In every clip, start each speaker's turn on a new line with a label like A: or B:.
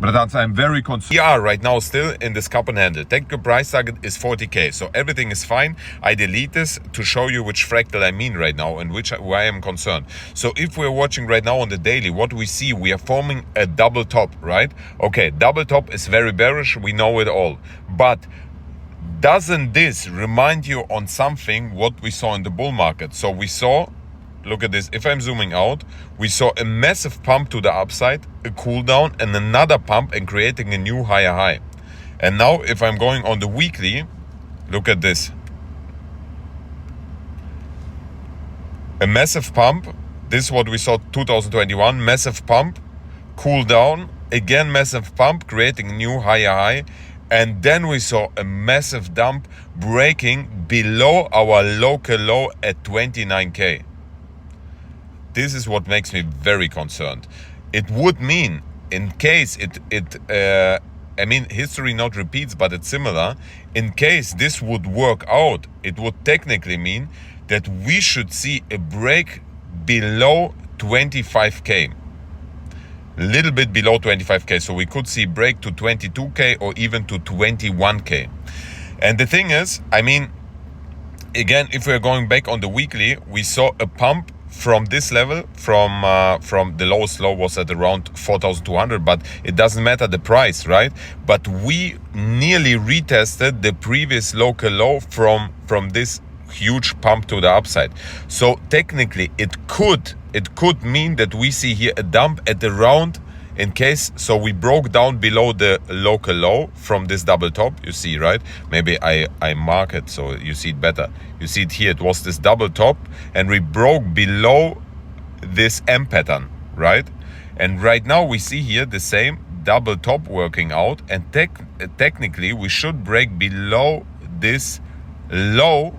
A: But I'm very concerned. We are right now still in this cup and handle. Technical price target is 40k, so everything is fine. I delete this to show you which fractal I mean right now and where I am concerned. So if we're watching right now on the daily, what we see, we are forming a double top, right? Okay, double top is very bearish, we know it all. But doesn't this remind you on something what we saw in the bull market? So we saw, look at this, if I'm zooming out, we saw a massive pump to the upside, a cool down, and another pump and creating a new higher high. And now if I'm going on the weekly, look at this. A massive pump, this is what we saw 2021, massive pump, cool down, again massive pump, creating a new higher high. And then we saw a massive dump breaking below our local low at 29k. This is what makes me very concerned. It would mean, in case I mean, history not repeats, but it's similar. In case this would work out, it would technically mean that we should see a break below 25k. A little bit below 25k. So we could see break to 22k or even to 21k. And the thing is, I mean, again, if we're going back on the weekly, we saw a pump from this level, from the lowest low was at around 4,200, but it doesn't matter the price, right? But we nearly retested the previous local low from this huge pump to the upside. So technically it could mean that we see here a dump at around, in case, so we broke down below the local low from this double top, you see, right? Maybe I mark it so you see it better. You see it here, it was this double top and we broke below this M pattern, right? And right now we see here the same double top working out, and technically we should break below this low.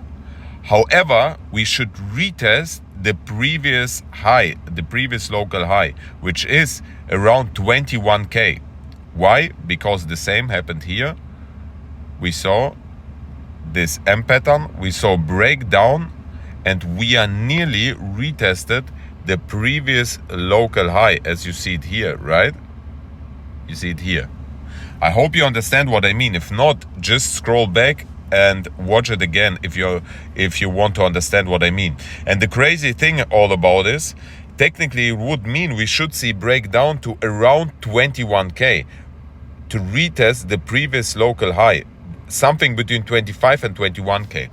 A: However, we should retest the previous high, the previous local high, which is around 21k. Why? Because the same happened here. We saw this M pattern, we saw breakdown, and we are nearly retested the previous local high, as you see it here, right? You see it here. I hope you understand what I mean. If not, just scroll back and watch it again if you want to understand what I mean. And the crazy thing all about is, technically it would mean we should see breakdown to around 21k to retest the previous local high, something between 25 and 21k.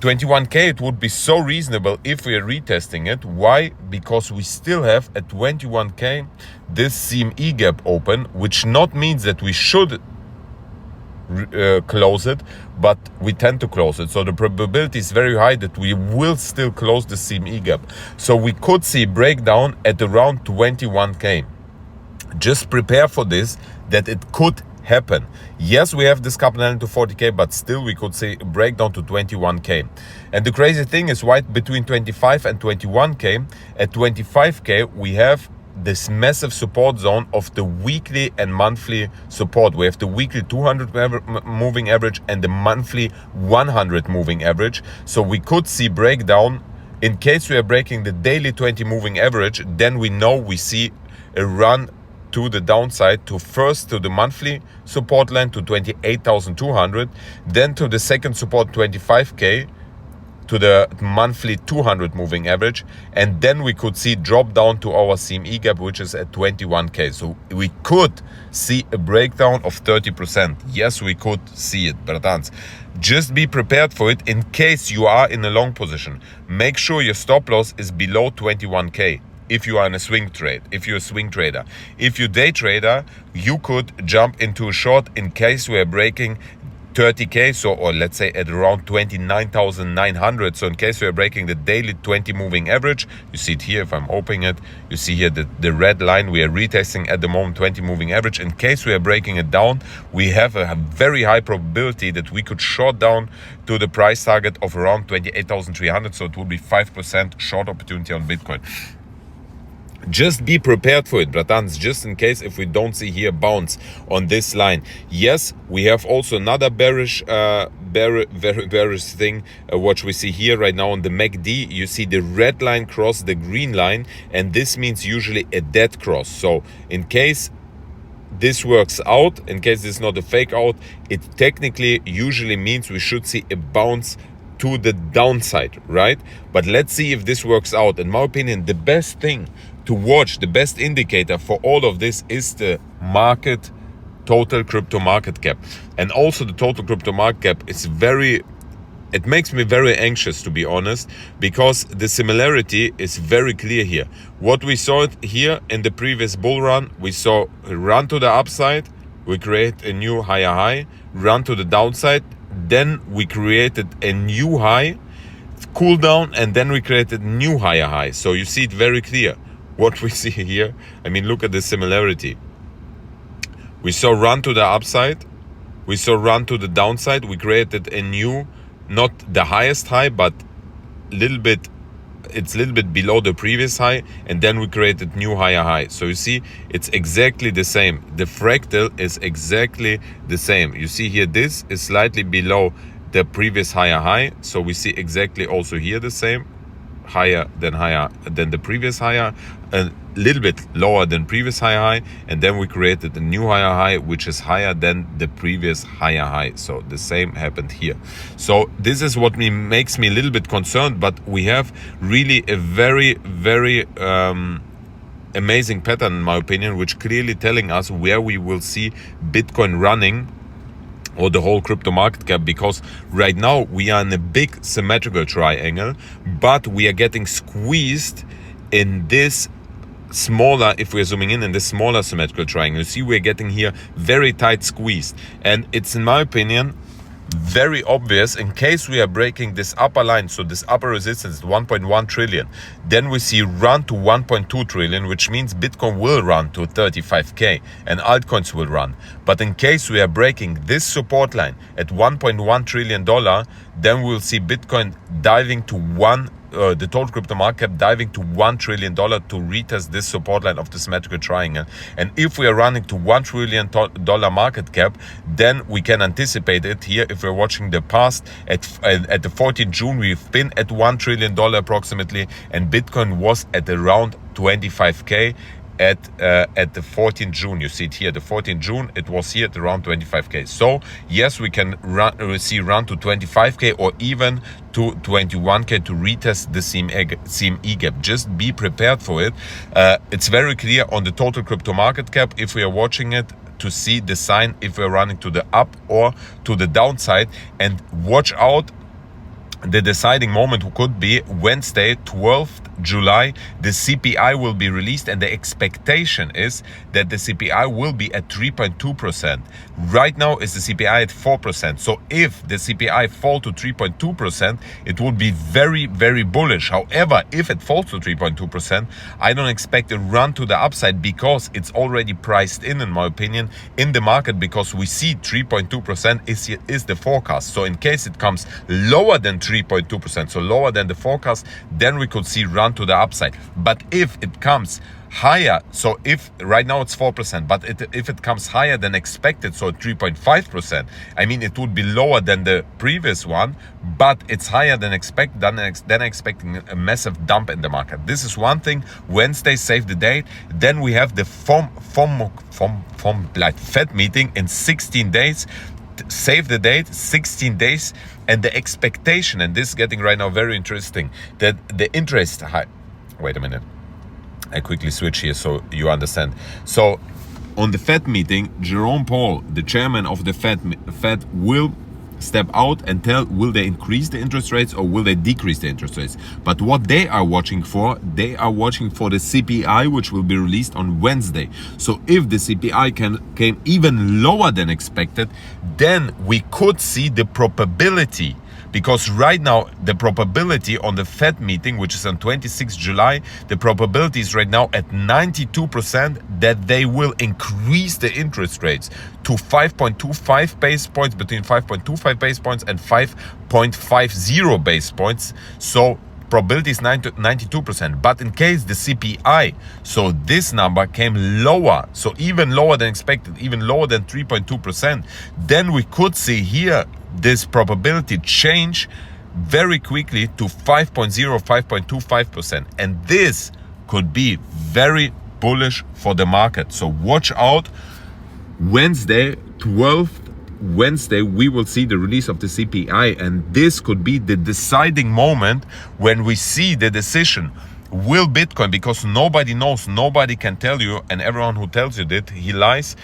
A: 21k, it would be so reasonable if we are retesting it. Why? Because we still have at 21k this CME gap open, which not means that we should close it, but we tend to close it. So the probability is very high that we will still close the CME gap. So we could see breakdown at around 21k. Just prepare for this, that it could happen. Yes, we have this couple to 40k, but still we could see a breakdown to 21k. And the crazy thing is, right between 25 and 21k, at 25k we have this massive support zone of the weekly and monthly support. We have the weekly 200 moving average and the monthly 100 moving average. So we could see breakdown. In case we are breaking the daily 20 moving average, then we know we see a run to the downside, to first to the monthly support line to 28,200, then to the second support 25k, to the monthly 200 moving average, and then we could see drop down to our CME gap, which is at 21k. So we could see a breakdown of 30%. Yes, we could see it, bratans. Just be prepared for it in case you are in a long position. Make sure your stop loss is below 21k. If you are in a swing trade, if you're a swing trader. If you're day trader, you could jump into a short in case we are breaking 30k, so, or let's say at around 29,900. So in case we are breaking the daily 20 moving average, you see it here, if I'm opening it, you see here the red line, we are retesting at the moment 20 moving average. In case we are breaking it down, we have a very high probability that we could short down to the price target of around 28,300. So it will be 5% short opportunity on Bitcoin. Just be prepared for it, bratans, just in case if we don't see here bounce on this line. Yes, we have also another bearish, very bearish thing, what we see here right now on the MACD. You see the red line cross the green line, and this means usually a dead cross. So in case this works out, in case this is not a fake out, it technically usually means we should see a bounce to the downside, right? But let's see if this works out. In my opinion, the best thing to watch, the best indicator for all of this is the market, total crypto market cap. And also the total crypto market cap is it makes me very anxious, to be honest, because the similarity is very clear here. What we saw it here in the previous bull run, we saw a run to the upside, we create a new higher high, run to the downside, then we created a new high, cool down, and then we created new higher high. So you see it very clear what we see here. I mean, look at the similarity. We saw run to the upside, we saw run to the downside, we created a new, not the highest high, but it's a little bit below the previous high, and then we created new higher high. So you see, it's exactly the same. The fractal is exactly the same. You see here, this is slightly below the previous higher high. So we see exactly also here the same, higher than the previous higher, a little bit lower than previous higher high, and then we created a new higher high which is higher than the previous higher high. So the same happened here. So this is what makes me a little bit concerned, but we have really a very amazing pattern, in my opinion, which clearly telling us where we will see Bitcoin running, or the whole crypto market cap, because right now we are in a big symmetrical triangle, but we are getting squeezed in this smaller, if we're zooming in this smaller symmetrical triangle. You see, we're getting here very tight squeezed, and it's, in my opinion, very obvious. In case we are breaking this upper line, so this upper resistance is 1.1 trillion, then we see run to 1.2 trillion, which means Bitcoin will run to 35k and altcoins will run. But in case we are breaking this support line at 1.1 trillion dollar, then we'll see Bitcoin diving to the total crypto market cap diving to $1 trillion to retest this support line of the symmetrical triangle. And if we are running to $1 trillion market cap, then we can anticipate it here. If we're watching the past, at the 14th June, we've been at $1 trillion approximately, and Bitcoin was at around 25k at the 14th June. You see it here, the 14th June, it was here at around 25k. So yes, we can run to 25k or even to 21k to retest the CME gap. Just be prepared for it. It's very clear on the total crypto market cap, if we are watching it, to see the sign if we're running to the up or to the downside. And watch out, the deciding moment could be Wednesday, 12th July. The CPI will be released, and the expectation is that the CPI will be at 3.2%. Right now is the CPI at 4%. So if the CPI fall to 3.2%, it would be very bullish. However, if it falls to 3.2%, I don't expect a run to the upside, because it's already priced in my opinion, in the market, because we see 3.2% is the forecast. So in case it comes lower than 3.2%, so lower than the forecast, then we could see run to the upside. But if it comes higher, so if right now it's 4%, but if it comes higher than expected, so 3.5%, I mean, it would be lower than the previous one, but it's higher than expected, then expecting a massive dump in the market. This is one thing. Wednesday, save the date. Then we have the Fed meeting in 16 days. Save the date, 16 days. And the expectation, and this is getting right now very interesting, that the interest high. Wait a minute. I quickly switch here so you understand. So on the Fed meeting, Jerome Powell, the chairman of the Fed will step out and tell, will they increase the interest rates or will they decrease the interest rates? But what they are watching for the CPI, which will be released on Wednesday. So if the CPI came even lower than expected, then we could see the probability, because right now the probability on the Fed meeting, which is on 26th July, the probability is right now at 92% that they will increase the interest rates to 5.25 base points, between 5.25 base points and 5.50 base points. So probability is 92%. But in case the CPI, so this number came lower, so even lower than expected, even lower than 3.2%, then we could see here this probability change very quickly to 5.0, 5.25%. And this could be very bullish for the market. So watch out. Wednesday, 12th Wednesday, we will see the release of the CPI, and this could be the deciding moment when we see the decision. Will Bitcoin, because nobody knows, nobody can tell you, and everyone who tells you that, he lies.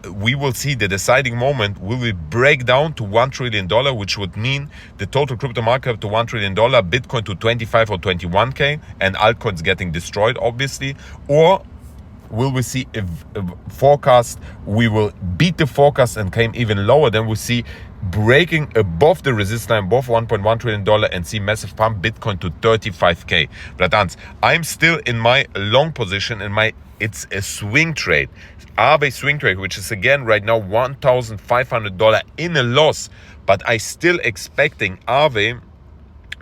A: We will see the deciding moment. Will we break down to $1 trillion, which would mean the total crypto market to $1 trillion, Bitcoin to 25 or 21K, and altcoins getting destroyed, obviously? Or will we see a forecast, we will beat the forecast and came even lower, then we see breaking above the resistance line, above $1.1 trillion, and see massive pump Bitcoin to 35K. Bratans, I'm still in my long position, it's a swing trade, Aave swing trade, which is again right now $1,500 in a loss, but I still expecting Aave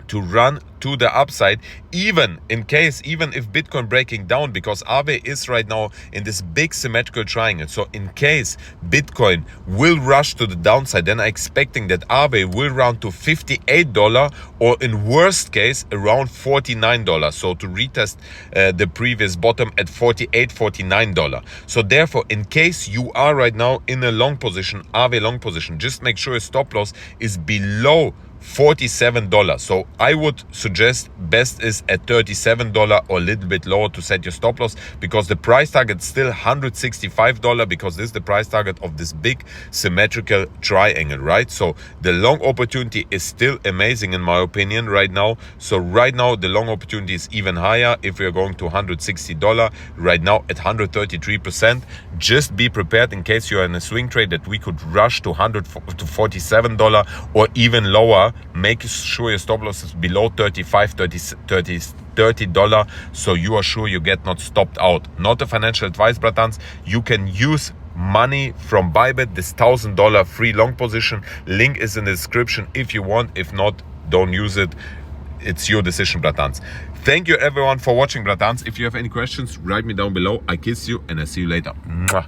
A: to run to the upside, even if Bitcoin breaking down, because Aave is right now in this big symmetrical triangle. So in case Bitcoin will rush to the downside, then I'm expecting that Aave will run to $58, or in worst case around $49. So to retest the previous bottom at $48, $49. So therefore, in case you are right now in a long position, Aave long position, just make sure your stop loss is below $47. So I would suggest best is at $37 or a little bit lower to set your stop loss, because the price target is still $165, because this is the price target of this big symmetrical triangle, right? So the long opportunity is still amazing in my opinion right now. So right now the long opportunity is even higher if we're going to $160 right now at 133%. Just be prepared in case you're in a swing trade that we could rush to $147 or even lower. Make sure your stop loss is below $30, so you are sure you get not stopped out. Not a financial advice, bratans. You can use money from Bybit, this $1,000 free long position. Link is in the description if you want. If not, don't use it. It's your decision, bratans. Thank you everyone for watching, bratans. If you have any questions, write me down below. I kiss you and I see you later. Mwah.